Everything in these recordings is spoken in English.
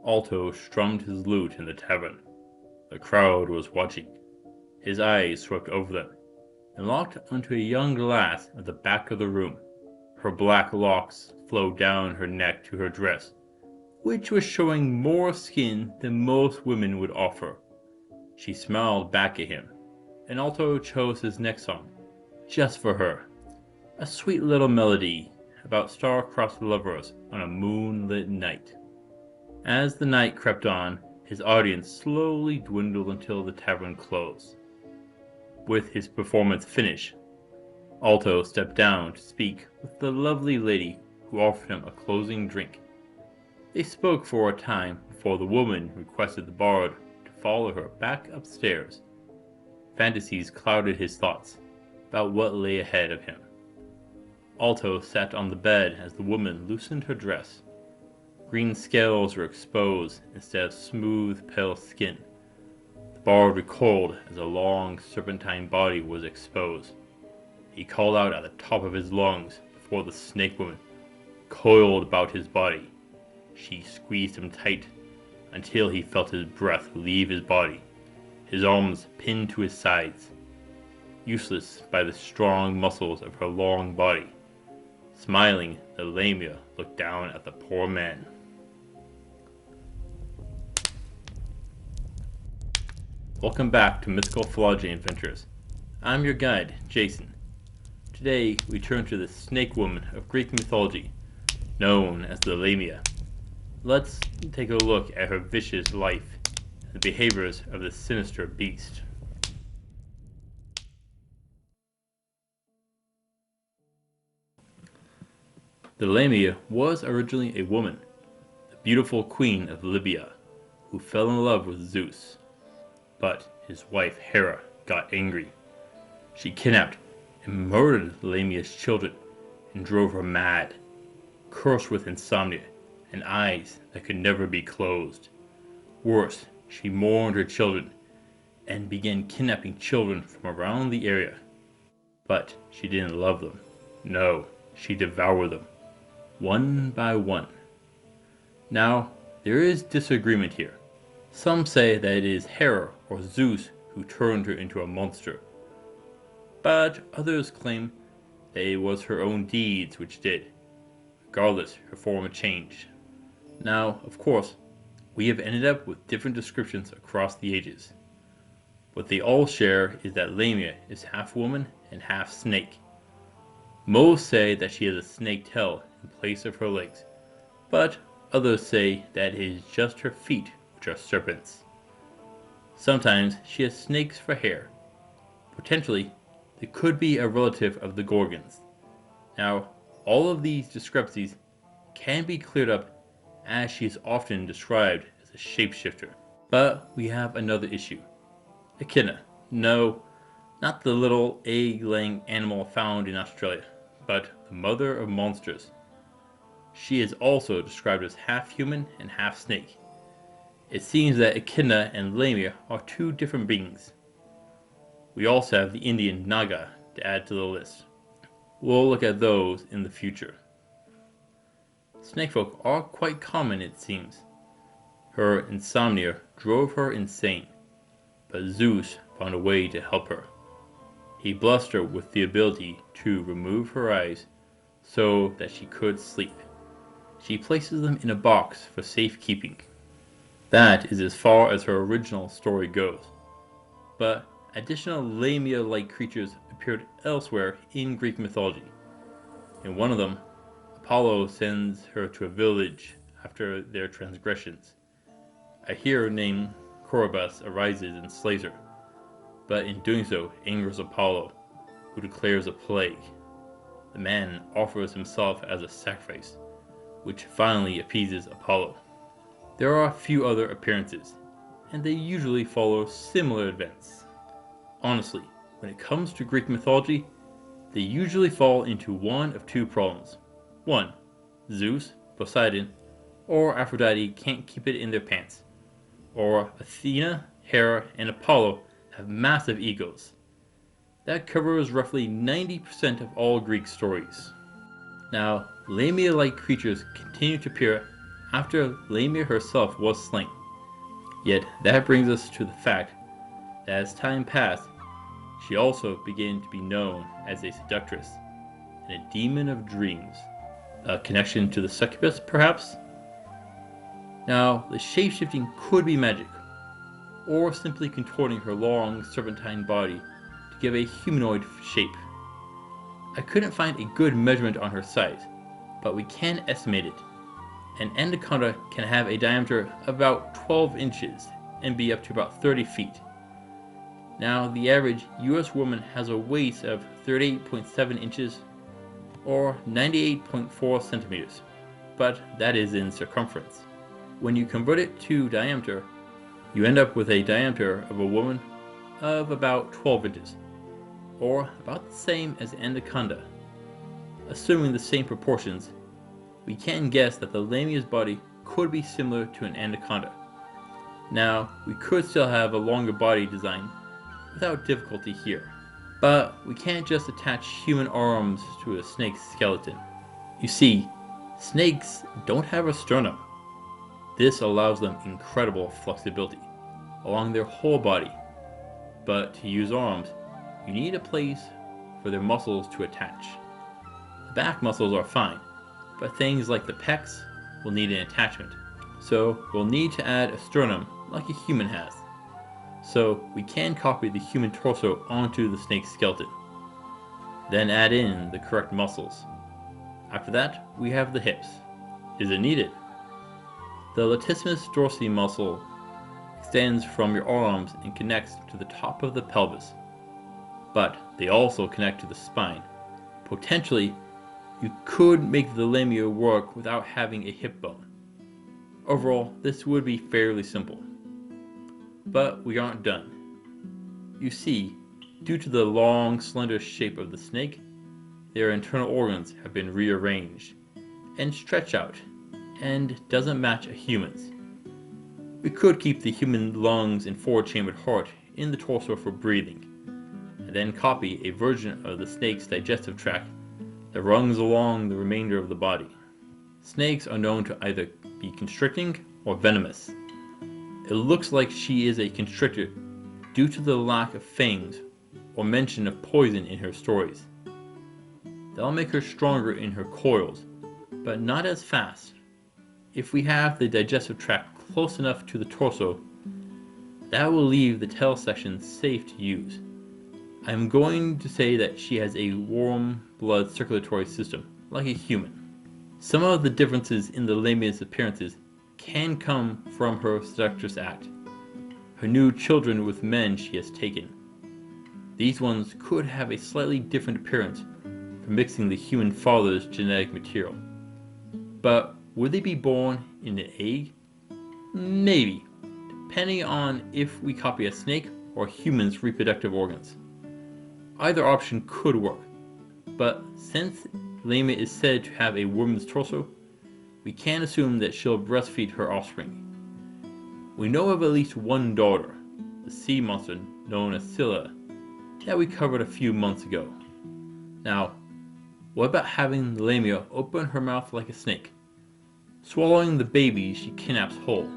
Alto strummed his lute in the tavern. The crowd was watching. His eyes swept over them, and locked onto a young lass at the back of the room. Her black locks flowed down her neck to her dress, which was showing more skin than most women would offer. She smiled back at him, and Alto chose his next song, just for her. A sweet little melody about star-crossed lovers on a moonlit night. As the night crept on, his audience slowly dwindled until the tavern closed. With his performance finished, Alto stepped down to speak with the lovely lady who offered him a closing drink. They spoke for a time before the woman requested the bard to follow her back upstairs. Fantasies clouded his thoughts about what lay ahead of him. Alto sat on the bed as the woman loosened her dress. Green scales were exposed instead of smooth, pale skin. The bard recoiled as a long, serpentine body was exposed. He called out at the top of his lungs before the snake woman coiled about his body. She squeezed him tight until he felt his breath leave his body, his arms pinned to his sides, useless by the strong muscles of her long body. Smiling, the Lamia looked down at the poor man. Welcome back to Mythical Phylogeny Adventures. I'm your guide, Jason. Today we turn to the snake woman of Greek mythology, known as the Lamia. Let's take a look at her vicious life and the behaviors of this sinister beast. The Lamia was originally a woman, the beautiful queen of Libya, who fell in love with Zeus. But his wife Hera got angry. She kidnapped and murdered Lamia's children and drove her mad, cursed with insomnia and eyes that could never be closed. Worse, she mourned her children and began kidnapping children from around the area. But she didn't love them. No, she devoured them, one by one. Now, there is disagreement here. Some say that it is Hera or Zeus who turned her into a monster, but others claim that it was her own deeds which did. Regardless, her form changed. Now, of course, we have ended up with different descriptions across the ages. What they all share is that Lamia is half woman and half snake. Most say that she has a snake tail in place of her legs, but others say that it is just her feet which are serpents. Sometimes she has snakes for hair. Potentially, they could be a relative of the Gorgons. Now, all of these discrepancies can be cleared up as she is often described as a shapeshifter. But we have another issue. Echidna. No, not the little egg-laying animal found in Australia, but the mother of monsters. She is also described as half human and half snake. It seems that Echidna and Lamia are two different beings. We also have the Indian Naga to add to the list. We'll look at those in the future. Snakefolk are quite common, it seems. Her insomnia drove her insane, but Zeus found a way to help her. He blessed her with the ability to remove her eyes so that she could sleep. She places them in a box for safekeeping. That is as far as her original story goes. But additional Lamia-like creatures appeared elsewhere in Greek mythology. In one of them, Apollo sends her to a village after their transgressions. A hero named Corybus arises and slays her, but in doing so angers Apollo, who declares a plague. The man offers himself as a sacrifice, which finally appeases Apollo. There are a few other appearances, and they usually follow similar events. Honestly, when it comes to Greek mythology, they usually fall into one of two problems. 1. Zeus, Poseidon, or Aphrodite can't keep it in their pants. Or Athena, Hera, and Apollo have massive egos. That covers roughly 90% of all Greek stories. Now, Lamia-like creatures continue to appear after Lamia herself was slain. Yet that brings us to the fact that as time passed, she also began to be known as a seductress and a demon of dreams. A connection to the succubus, perhaps? Now, the shape-shifting could be magic, or simply contorting her long serpentine body to give a humanoid shape. I couldn't find a good measurement on her size, but we can estimate it. An anaconda can have a diameter of about 12 inches and be up to about 30 feet. Now, the average US woman has a waist of 38.7 inches or 98.4 centimeters, but that is in circumference. When you convert it to diameter, you end up with a diameter of a woman of about 12 inches, or about the same as anaconda. Assuming the same proportions, we can guess that the Lamia's body could be similar to an anaconda. Now, we could still have a longer body design without difficulty here, but we can't just attach human arms to a snake's skeleton. You see, snakes don't have a sternum. This allows them incredible flexibility along their whole body, but to use arms, you need a place for their muscles to attach. The back muscles are fine, but things like the pecs will need an attachment, so we'll need to add a sternum like a human has. So we can copy the human torso onto the snake's skeleton, then add in the correct muscles. After that, we have the hips. Is it needed? The latissimus dorsi muscle extends from your arms and connects to the top of the pelvis, but they also connect to the spine. Potentially, you could make the Lamia work without having a hip bone. Overall, this would be fairly simple. But we aren't done. You see, due to the long, slender shape of the snake, their internal organs have been rearranged and stretched out and doesn't match a human's. We could keep the human lungs and four-chambered heart in the torso for breathing, and then copy a version of the snake's digestive tract that runs along the remainder of the body. Snakes are known to either be constricting or venomous. It looks like she is a constrictor due to the lack of fangs or mention of poison in her stories. That'll make her stronger in her coils, but not as fast. If we have the digestive tract close enough to the torso, that will leave the tail section safe to use. I'm going to say that she has a warm blood circulatory system, like a human. Some of the differences in the Lamia's appearances can come from her seductress act, her new children with men she has taken. These ones could have a slightly different appearance from mixing the human father's genetic material. But would they be born in an egg? Maybe, depending on if we copy a snake or a human's reproductive organs. Either option could work, but since Lamia is said to have a woman's torso, we can assume that she'll breastfeed her offspring. We know of at least one daughter, the sea monster known as Scylla, that we covered a few months ago. Now, what about having Lamia open her mouth like a snake, swallowing the baby she kidnaps whole?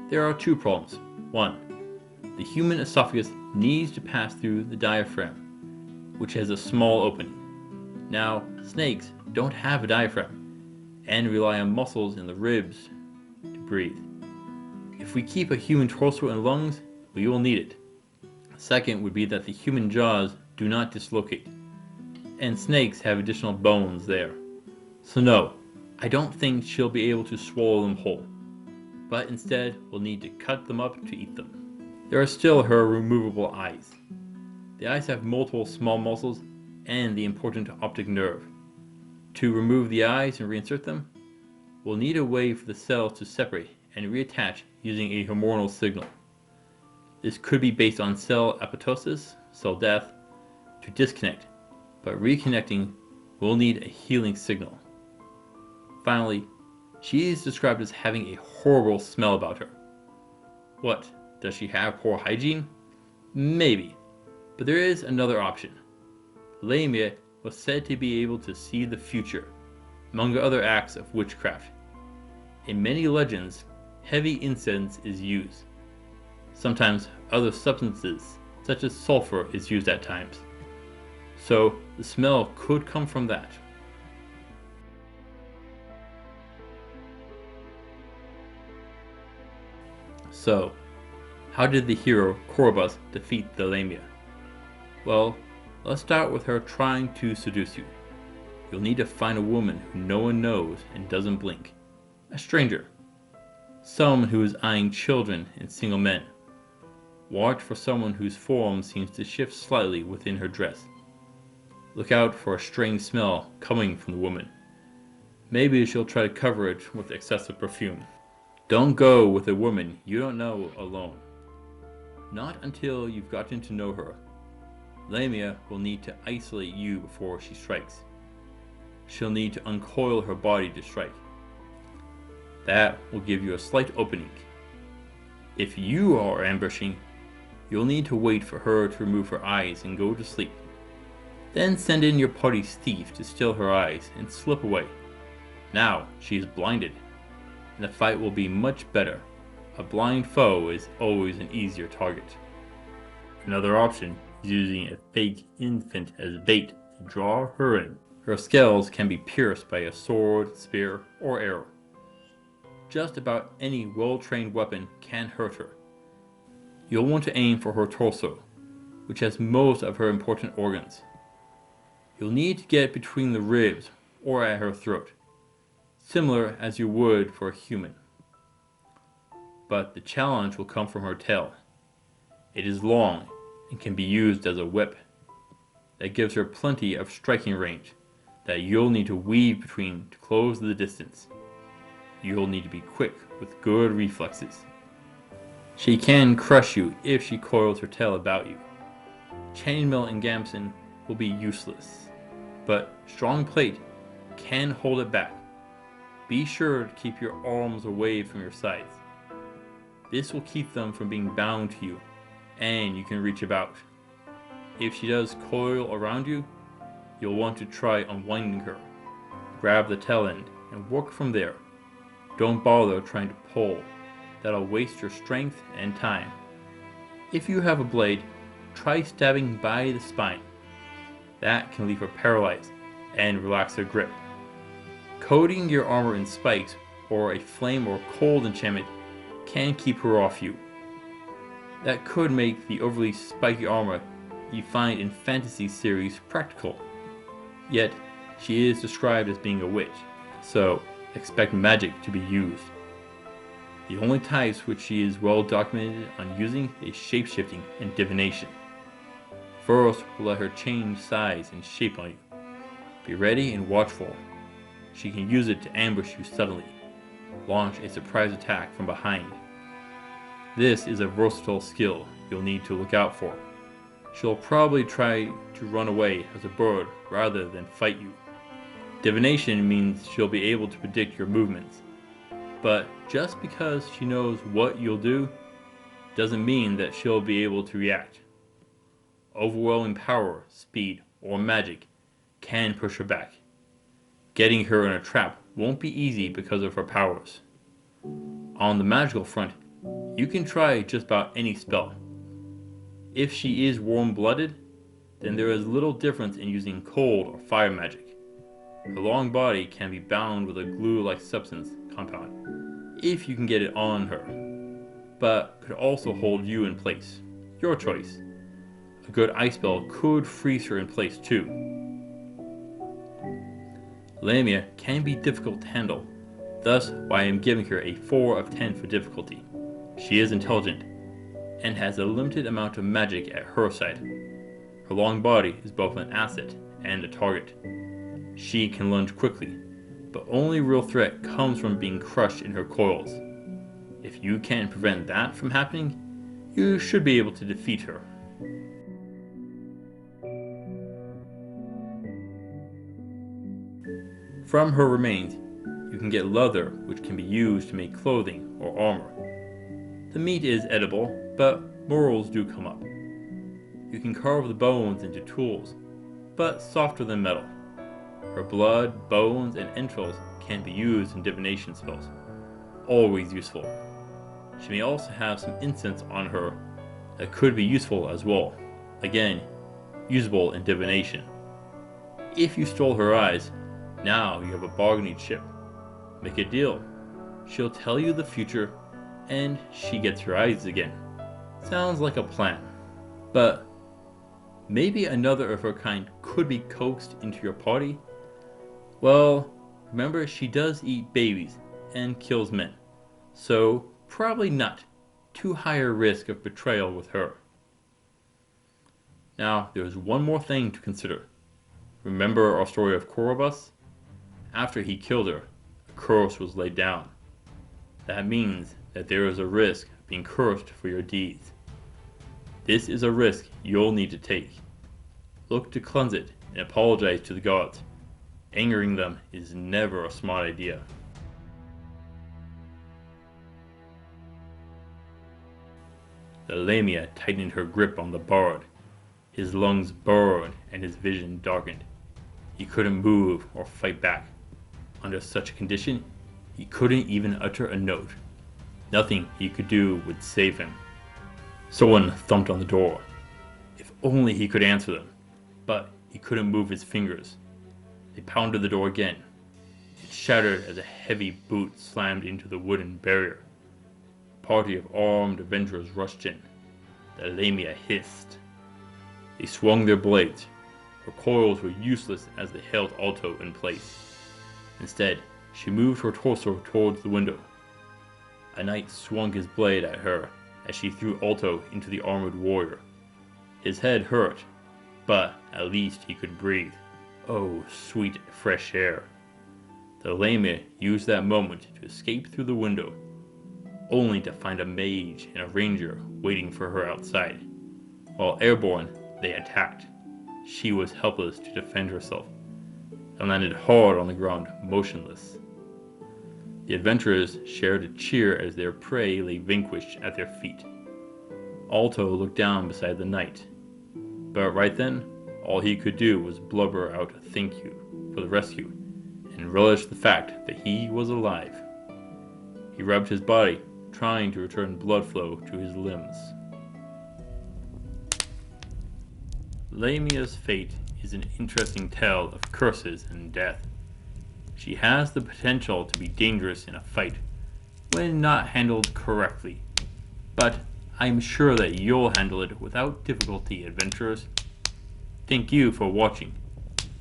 There are two problems. One, the human esophagus needs to pass through the diaphragm, which has a small opening. Now, snakes don't have a diaphragm and rely on muscles in the ribs to breathe. If we keep a human torso and lungs, we will need it. Second would be that the human jaws do not dislocate, and snakes have additional bones there. So no, I don't think she'll be able to swallow them whole, but instead we'll need to cut them up to eat them. There are still her removable eyes. The eyes have multiple small muscles and the important optic nerve. To remove the eyes and reinsert them, we'll need a way for the cells to separate and reattach using a hormonal signal. This could be based on cell apoptosis, cell death, to disconnect, but reconnecting will need a healing signal. Finally, she is described as having a horrible smell about her. What, does she have poor hygiene? Maybe, but there is another option. Lamia was said to be able to see the future, among other acts of witchcraft. In many legends, heavy incense is used. Sometimes other substances, such as sulfur, is used at times. So the smell could come from that. So, how did the hero Corvus defeat the Lamia? Well, let's start with her trying to seduce you. You'll need to find a woman who no one knows and doesn't blink. A stranger. Someone who is eyeing children and single men. Watch for someone whose form seems to shift slightly within her dress. Look out for a strange smell coming from the woman. Maybe she'll try to cover it with excessive perfume. Don't go with a woman you don't know alone. Not until you've gotten to know her. Lamia will need to isolate you before she strikes. She'll need to uncoil her body to strike. That will give you a slight opening. If you are ambushing, you'll need to wait for her to remove her eyes and go to sleep. Then send in your party's thief to steal her eyes and slip away. Now she is blinded, and the fight will be much better. A blind foe is always an easier target. Another option is using a fake infant as bait to draw her in. Her scales can be pierced by a sword, spear, or arrow. Just about any well-trained weapon can hurt her. You'll want to aim for her torso, which has most of her important organs. You'll need to get between the ribs or at her throat, similar as you would for a human. But the challenge will come from her tail. It is long and can be used as a whip. That gives her plenty of striking range that you'll need to weave between to close the distance. You'll need to be quick with good reflexes. She can crush you if she coils her tail about you. Chainmail and gamson will be useless, but strong plate can hold it back. Be sure to keep your arms away from your sides. This will keep them from being bound to you, and you can reach about. If she does coil around you, you'll want to try unwinding her. Grab the tail end and work from there. Don't bother trying to pull. That'll waste your strength and time. If you have a blade, try stabbing by the spine. That can leave her paralyzed and relax her grip. Coating your armor in spikes or a flame or cold enchantment can keep her off you. That could make the overly spiky armor you find in fantasy series practical. Yet, she is described as being a witch, so expect magic to be used. The only types which she is well documented on using is shapeshifting and divination. First, we'll let her change size and shape on you. Be ready and watchful. She can use it to ambush you suddenly, launch a surprise attack from behind. This is a versatile skill you'll need to look out for. She'll probably try to run away as a bird rather than fight you. Divination means she'll be able to predict your movements, but just because she knows what you'll do doesn't mean that she'll be able to react. Overwhelming power, speed, or magic can push her back. Getting her in a trap won't be easy because of her powers. On the magical front, you can try just about any spell. If she is warm-blooded, then there is little difference in using cold or fire magic. Her long body can be bound with a glue-like substance compound, if you can get it on her, but could also hold you in place. Your choice. A good ice spell could freeze her in place too. Lamia can be difficult to handle, thus why I am giving her a 4 of 10 for difficulty. She is intelligent, and has a limited amount of magic at her side. Her long body is both an asset and a target. She can lunge quickly, but only real threat comes from being crushed in her coils. If you can prevent that from happening, you should be able to defeat her. From her remains, you can get leather which can be used to make clothing or armor. The meat is edible, but morals do come up. You can carve the bones into tools, but softer than metal. Her blood, bones, and entrails can be used in divination spells. always useful. She may also have some incense on her that could be useful as well. Again, usable in divination. If you stole her eyes, now you have a bargaining chip. Make a deal. She'll tell you the future, and she gets your eyes again. Sounds like a plan. But maybe another of her kind could be coaxed into your party? Well, remember she does eat babies and kills men. So probably not. Too high a risk of betrayal with her. Now, there's one more thing to consider. Remember our story of Corobus? After he killed her, a curse was laid down. That means that there is a risk of being cursed for your deeds. This is a risk you'll need to take. Look to cleanse it and apologize to the gods. Angering them is never a smart idea. The Lamia tightened her grip on the bard. His lungs burned and his vision darkened. He couldn't move or fight back. Under such a condition, he couldn't even utter a note. Nothing he could do would save him. Someone thumped on the door. If only he could answer them. But he couldn't move his fingers. They pounded the door again. It shattered as a heavy boot slammed into the wooden barrier. A party of armed adventurers rushed in. The Lamia hissed. They swung their blades. Her coils were useless as they held Alto in place. Instead, she moved her torso towards the window. A knight swung his blade at her as she threw Alto into the armored warrior. His head hurt, but at least he could breathe. Oh, sweet fresh air. The Lamia used that moment to escape through the window, only to find a mage and a ranger waiting for her outside. While airborne, they attacked. She was helpless to defend herself, and landed hard on the ground, motionless. The adventurers shared a cheer as their prey lay vanquished at their feet. Alto looked down beside the knight, but right then, all he could do was blubber out a thank you for the rescue, and relish the fact that he was alive. He rubbed his body, trying to return blood flow to his limbs. Lamia's fate is an interesting tale of curses and death. She has the potential to be dangerous in a fight when not handled correctly, but I'm sure that you'll handle it without difficulty, adventurers. Thank you for watching.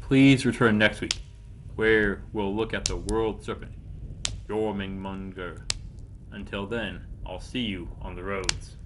Please return next week, where we'll look at the World Serpent, your Mingmonger. Until then, I'll see you on the roads.